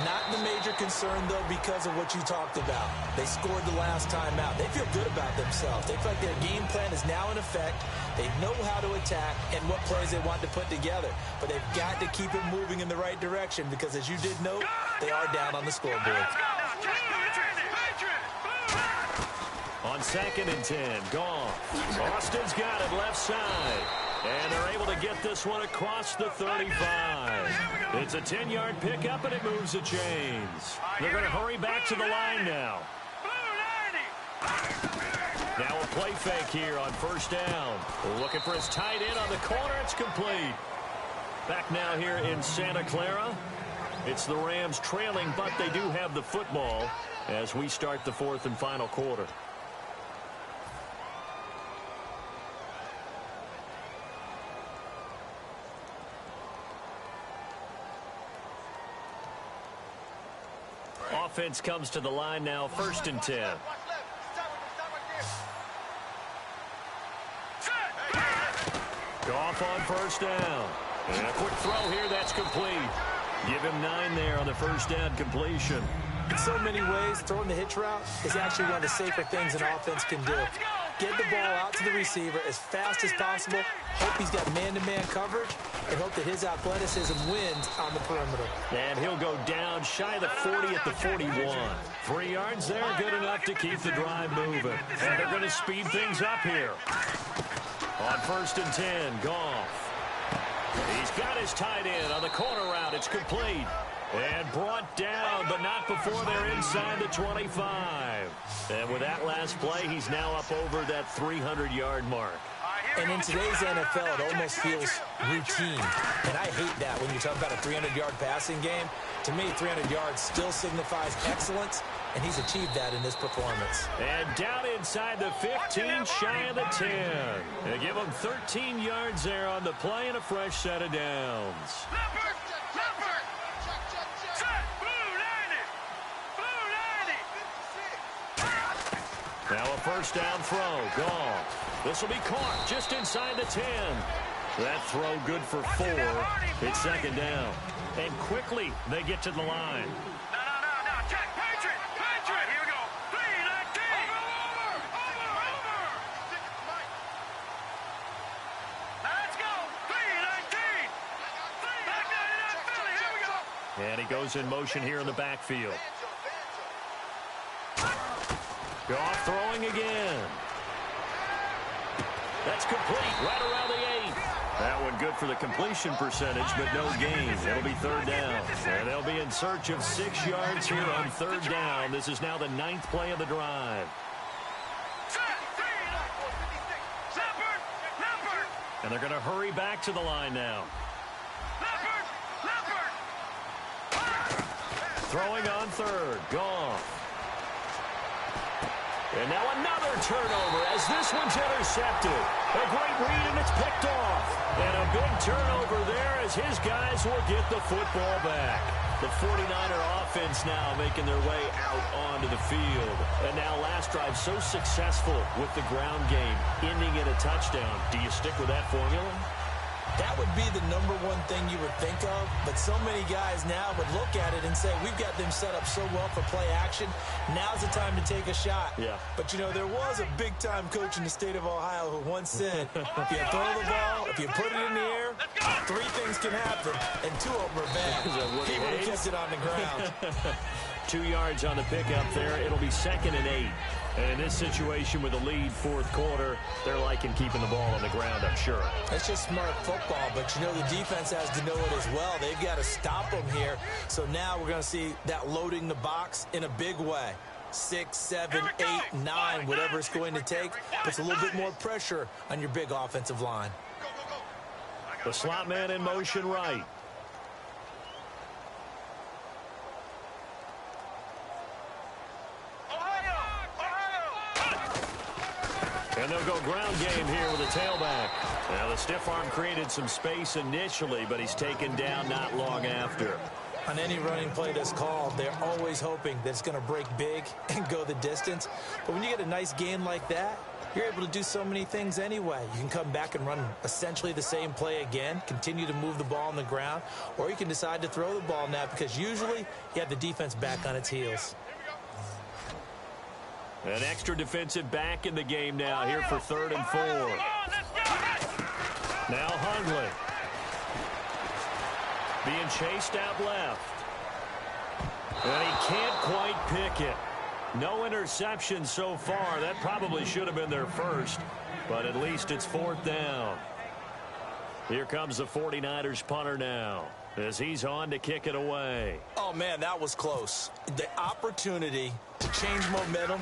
Not the major concern, though, because of what you talked about. They scored the last time out. They feel good about themselves. They feel like their game plan is now in effect. They know how to attack and what plays they want to put together. But they've got to keep it moving in the right direction because, as you did note, they are down on the scoreboard. On 2nd and 10, Goff. Austin's got it left side. And they're able to get this one across the 35. It's a 10-yard pickup, and it moves the chains. They're going to hurry back to the line now. Now a play fake here on 1st down. Looking for his tight end on the corner. It's complete. Back now here in Santa Clara. It's the Rams trailing, but they do have the football as we start the 4th and final quarter. Offense comes to the line now, 1st and 10. Goff on 1st down. And a quick throw here, that's complete. Give him 9 there on the 1st down completion. In so many ways, throwing the hitch route is actually one of the safer things an offense can do. Get the ball out to the receiver as fast as possible, hope he's got man-to-man coverage, and hope that his athleticism wins on the perimeter. And he'll go down shy of the 40 at the 41. 3 yards there, good enough to keep the drive moving. And they're going to speed things up here. On 1st and 10, Goff. He's got his tight end on the corner route. It's complete. And brought down, but not before they're inside the 25. And with that last play, he's now up over that 300-yard mark. And in today's NFL, it almost feels routine. And I hate that when you talk about a 300-yard passing game. To me, 300 yards still signifies excellence, and he's achieved that in this performance. And down inside the 15, shy of the 10. They give him 13 yards there on the play and a fresh set of downs. Now a 1st down throw. Goff. This will be caught just inside the 10. That throw good for 4. It's 2nd down. And quickly they get to the line. No. Check. Patriot. Here we go. 3-19. Over. Let's go. 3-19. Back 99 Philly. Here we go. And he goes in motion here in the backfield. Goff throwing again. That's complete right around the 8. That one good for the completion percentage, but no gain. It'll be 3rd down. And they'll be in search of 6 yards here on 3rd down. This is now the 9th play of the drive. And they're going to hurry back to the line now. Throwing on 3rd. Goff. And now another turnover as this one's intercepted. A great read, and it's picked off. And a big turnover there as his guys will get the football back. The 49er offense now making their way out onto the field. And now last drive so successful with the ground game, ending in a touchdown. Do you stick with that formula? That would be the #1 thing you would think of, but so many guys now would look at it and say, we've got them set up so well for play action, now's the time to take a shot. Yeah. But, you know, there was a big-time coach in the state of Ohio who once said, if you throw the ball, if you put it in the air, 3 things can happen, and 2 of them are bad. He would have kept it on the ground. 2 yards on the pickup there. It'll be 2nd and 8. And in this situation with a lead, fourth quarter, they're liking keeping the ball on the ground, I'm sure. It's just smart football, but you know the defense has to know it as well. They've got to stop them here. So now we're going to see that loading the box in a big way. 6, 7, 8, 9, whatever it's going to take, puts a little bit more pressure on your big offensive line. The slot man in motion right. And they'll go ground game here with a tailback. Now, the stiff arm created some space initially, but he's taken down not long after. On any running play that's called, they're always hoping that it's going to break big and go the distance. But when you get a nice gain like that, you're able to do so many things anyway. You can come back and run essentially the same play again, continue to move the ball on the ground, or you can decide to throw the ball now because usually you have the defense back on its heels. An extra defensive back in the game now here for 3rd and 4. Now Hundley. Being chased out left. And he can't quite pick it. No interception so far. That probably should have been their first, but at least it's 4th down. Here comes the 49ers punter now as he's on to kick it away. Oh, man, that was close. The opportunity to change momentum,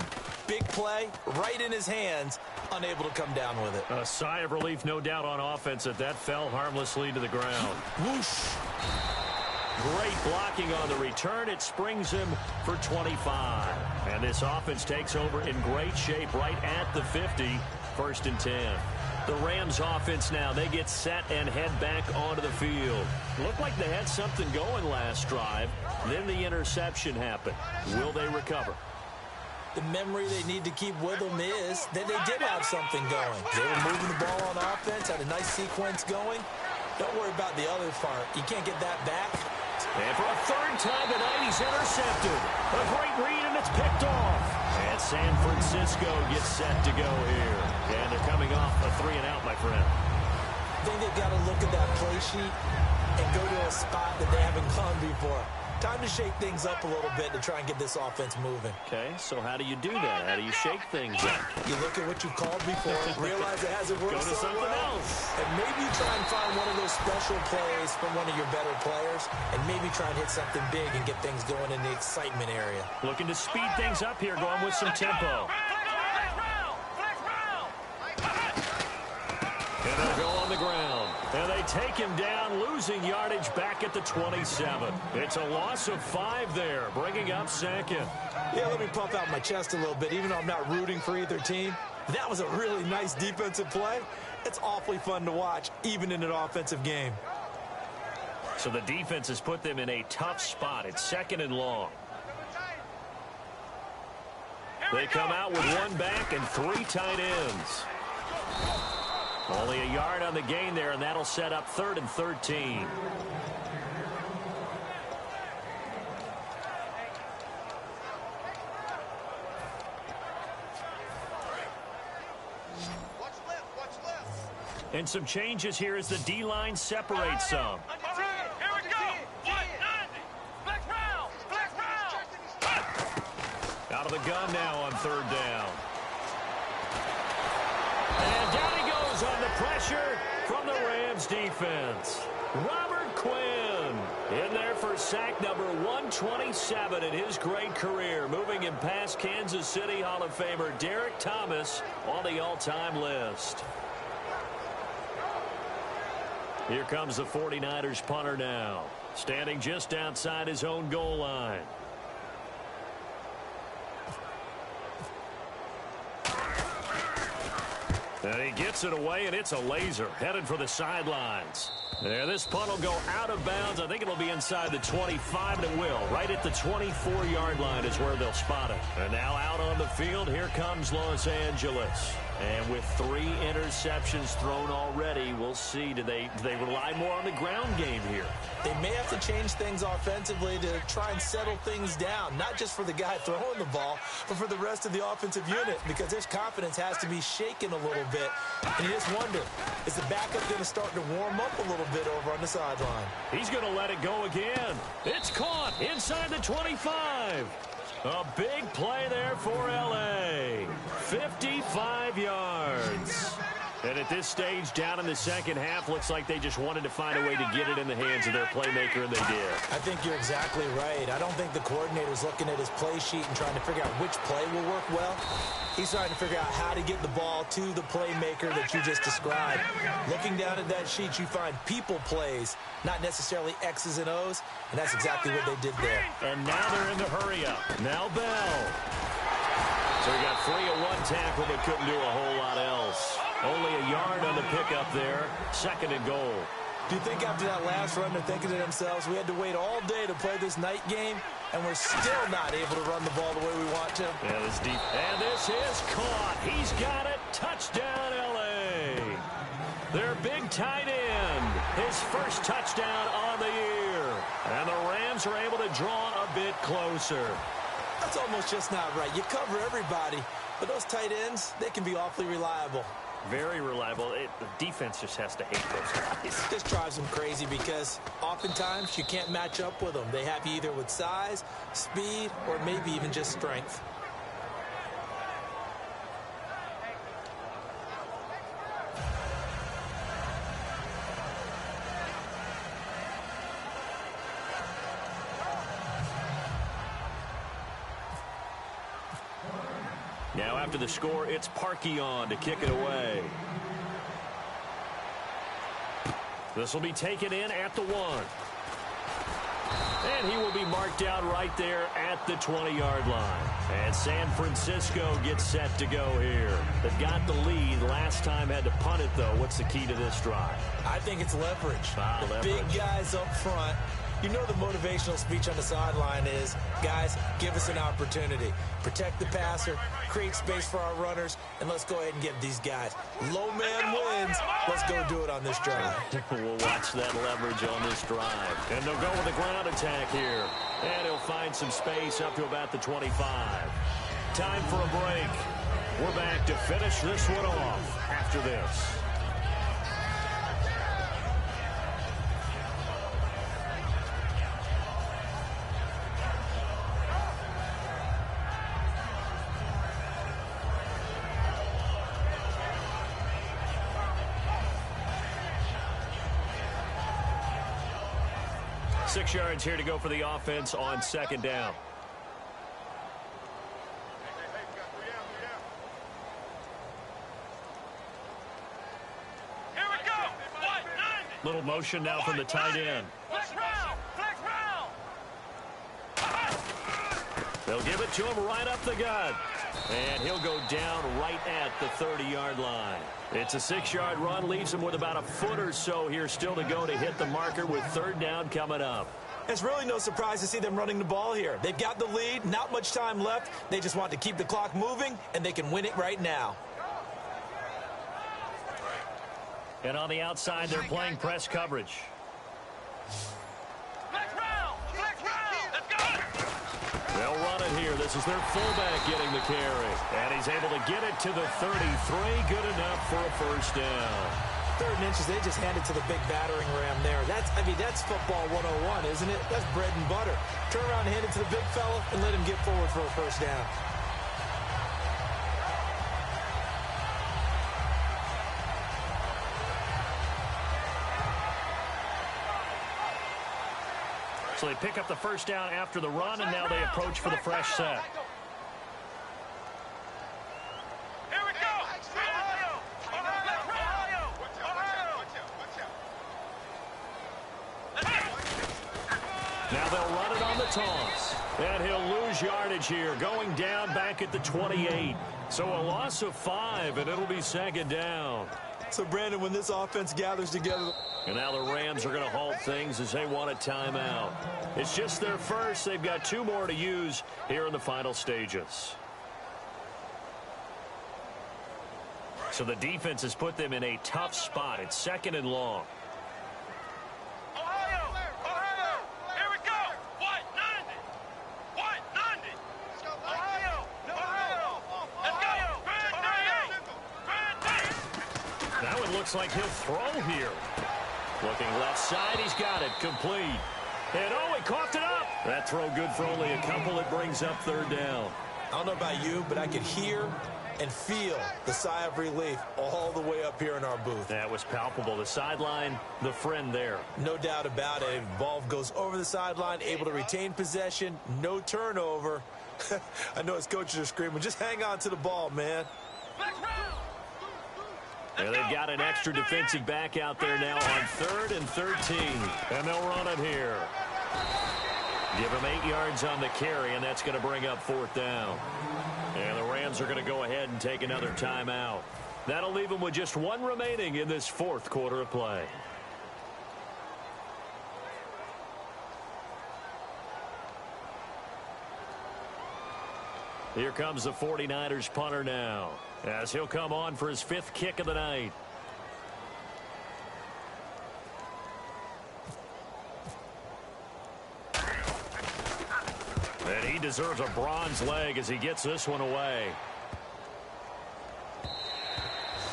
big play, right in his hands, unable to come down with it. A sigh of relief, no doubt, on offense that fell harmlessly to the ground. Whoosh. Great blocking on the return. It springs him for 25. And this offense takes over in great shape right at the 50, 1st and 10. The Rams offense now, they get set and head back onto the field. Looked like they had something going last drive. Then the interception happened. Will they recover? The memory they need to keep with them is that they did have something going. They were moving the ball on offense, had a nice sequence going. Don't worry about the other part. You can't get that back. And for a 3rd time tonight, he's intercepted. A great read, and it's picked off. And San Francisco gets set to go here. And they're coming off a 3-and-out, my friend. I think they've got to look at that play sheet and go to a spot that they haven't gone before. Time to shake things up a little bit to try and get this offense moving. Okay, so how do you do that? How do you shake things up? You look at what you've called before, realize it hasn't worked Go to so something well, else. and maybe try and find one of those special plays from one of your better players, and maybe try and hit something big and get things going in the excitement area. Looking to speed things up here, going with some tempo. And they'll go on the ground. And they take him down, losing yardage back at the 27. It's a loss of 5 there, bringing up 2nd. Yeah, let me pump out my chest a little bit, even though I'm not rooting for either team. That was a really nice defensive play. It's awfully fun to watch, even in an offensive game. So the defense has put them in a tough spot. It's 2nd and long. They come out with 1 back and 3 tight ends. Only a yard on the gain there, and that'll set up 3rd and 13. And some changes here as the D-line separates some. Here we go. 190. Flex round. Out of the gun now on 3rd down. And down he goes on the pressure from the Rams defense. Robert Quinn in there for sack number 127 in his great career, moving him past Kansas City Hall of Famer Derek Thomas on the all-time list. Here comes the 49ers punter now, standing just outside his own goal line. And he gets it away, and it's a laser headed for the sidelines. There, this punt will go out of bounds. I think it'll be inside the 25, and it will. Right at the 24-yard line is where they'll spot it. And now out on the field, here comes Los Angeles. And with 3 interceptions thrown already, we'll see. Do they rely more on the ground game here? They may have to change things offensively to try and settle things down, not just for the guy throwing the ball, but for the rest of the offensive unit, because his confidence has to be shaken a little bit. And you just wonder, is the backup going to start to warm up a little little bit over on the sideline. He's going to let it go again. It's caught inside the 25. A big play there for L.A. 55 yards. And at this stage, down in the second half, looks like they just wanted to find a way to get it in the hands of their playmaker, and they did. I think you're exactly right. I don't think the coordinator's looking at his play sheet and trying to figure out which play will work well. He's trying to figure out how to get the ball to the playmaker that you just described. Looking down at that sheet, you find people plays, not necessarily X's and O's, and that's exactly what they did there. And now they're in the hurry-up. Now Bell. So he got 3 of 1 tackle, but couldn't do a whole lot else. Only a yard on the pickup there. 2nd and goal. Do you think after that last run they're thinking to themselves, we had to wait all day to play this night game, and we're still not able to run the ball the way we want to? Yeah, this deep. And this is caught. He's got it. Touchdown, L.A. Their big tight end. His first touchdown on the year. And the Rams are able to draw a bit closer. That's almost just not right. You cover everybody, but those tight ends, they can be awfully reliable. Very reliable. The defense just has to hate those guys. This drives them crazy because oftentimes you can't match up with them. They have you either with size, speed, or maybe even just strength. Now after the score, it's Parkey on to kick it away. This will be taken in at the 1. And he will be marked down right there at the 20-yard line. And San Francisco gets set to go here. They've got the lead. Last time had to punt it, though. What's the key to this drive? I think it's leverage. The big guys up front. You know the motivational speech on the sideline is, guys, give us an opportunity. Protect the passer, create space for our runners, and let's go ahead and give these guys. Low man wins. Let's go do it on this drive. We'll watch that leverage on this drive. And they'll go with a ground attack here. And he'll find some space up to about the 25. Time for a break. We're back to finish this one off after this. Six yards here to go for the offense on 2nd down. Here we go. Little motion now from the tight end. Flex round. Flex round. They'll give it to him right up the gut. And he'll go down right at the 30-yard line. It's a 6-yard run, leaves him with about a foot or so here still to go to hit the marker with 3rd down coming up. It's really no surprise to see them running the ball here. They've got the lead, not much time left. They just want to keep the clock moving, and they can win it right now. And on the outside, they're playing press coverage. Flex round. Flex round. Let's go. They'll run it here. This is their fullback getting the carry. And he's able to get it to the 33. Good enough for a 1st down. 3rd and inches, they just hand it to the big battering ram there. That's football 101, isn't it? That's bread and butter. Turn around and hand it to the big fella and let him get forward for a 1st down. So they pick up the 1st down after the run, and now they approach for the fresh set. Here we go. Ohio. Ohio. Now they'll run it on the toss. And he'll lose yardage here, going down back at the 28. So a loss of 5, and it'll be 2nd down. So, Brandon, when this offense gathers together... And now the Rams are going to halt things as they want a timeout. It's just their first. They've got 2 more to use here in the final stages. So the defense has put them in a tough spot. It's 2nd and long. Ohio. Ohio. Here we go. White 90. White 90. Ohio. Ohio. Let's go. Grand 38. Grand 38. Now it looks like he'll throw here. Looking left side, he's got it, complete. And oh, he coughed it up. That throw good for only a couple. It brings up third down. I don't know about you, but I could hear and feel the sigh of relief all the way up here in our booth. That was palpable. The sideline, the friend there. No doubt about it. Ball goes over the sideline, able to retain possession, no turnover. I know his coaches are screaming, just hang on to the ball, man. And they've got an extra defensive back out there now on 3rd and 13. And they'll run it here. Give him 8 yards on the carry, and that's going to bring up 4th down. And the Rams are going to go ahead and take another timeout. That'll leave them with just 1 remaining in this 4th quarter of play. Here comes the 49ers punter now, as he'll come on for his 5th kick of the night. And he deserves a bronze leg as he gets this one away.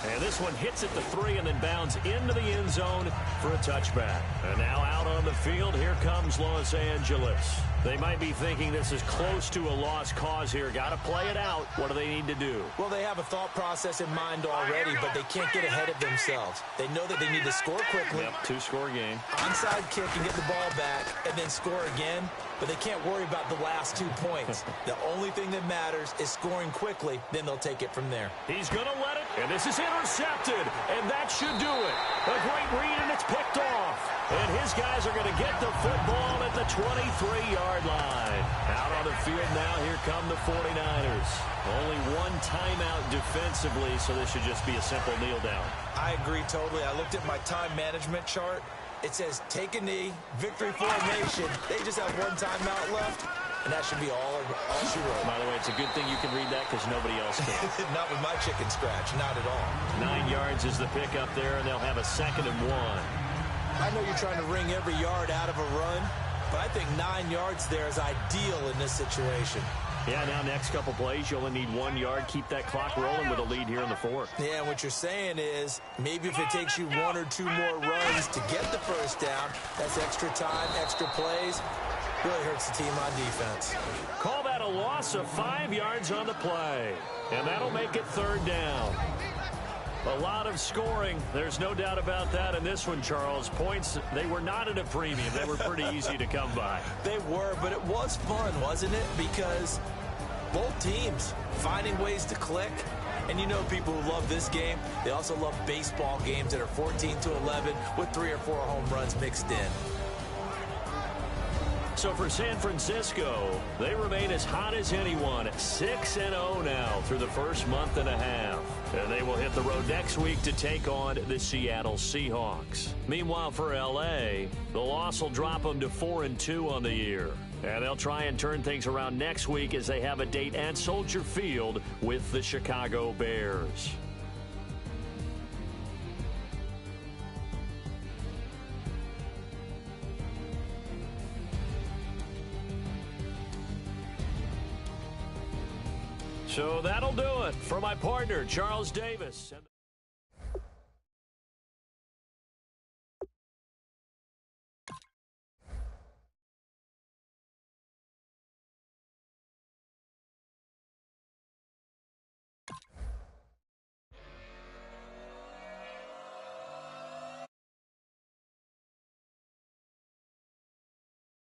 And this one hits at the 3 and then bounds into the end zone for a touchback. And now out on the field, here comes Los Angeles. They might be thinking this is close to a lost cause here. Got to play it out. What do they need to do? Well, they have a thought process in mind already, but they can't get ahead of themselves. They know that they need to score quickly. Yep, 2-score game. Onside kick and get the ball back and then score again, but they can't worry about the last 2 points. The only thing that matters is scoring quickly, then they'll take it from there. He's going to let it, and this is intercepted, and that should do it. A great read, and it's picked off. And his guys are going to get the football at the 23-yard line. Out on the field now, here come the 49ers. Only 1 timeout defensively, so this should just be a simple kneel down. I agree totally. I looked at my time management chart. It says take a knee, victory formation. They just have 1 timeout left, and that should be all she wrote. By the way, it's a good thing you can read that because nobody else can. Not with my chicken scratch, not at all. 9 yards is the pick up there, and they'll have a 2nd and 1. I know you're trying to wring every yard out of a run, but I think 9 yards there is ideal in this situation. Yeah, now next couple plays, you only need 1 yard. Keep that clock rolling with a lead here in the 4th. Yeah, and what you're saying is maybe if it takes you 1 or 2 more runs to get the first down, that's extra time, extra plays. Really hurts the team on defense. Call that a loss of 5 yards on the play. And that'll make it 3rd down. A lot of scoring. There's no doubt about that in this one, Charles. Points, they were not at a premium. They were pretty easy to come by. They were, but it was fun, wasn't it? Because both teams finding ways to click. And you know people who love this game, they also love baseball games that are 14-11 with 3 or 4 home runs mixed in. So for San Francisco, they remain as hot as anyone, 6-0 now through the first month and a half. And they will hit the road next week to take on the Seattle Seahawks. Meanwhile, for L.A., the loss will drop them to 4-2 on the year. And they'll try and turn things around next week as they have a date at Soldier Field with the Chicago Bears. So that'll do it for my partner, Charles Davis.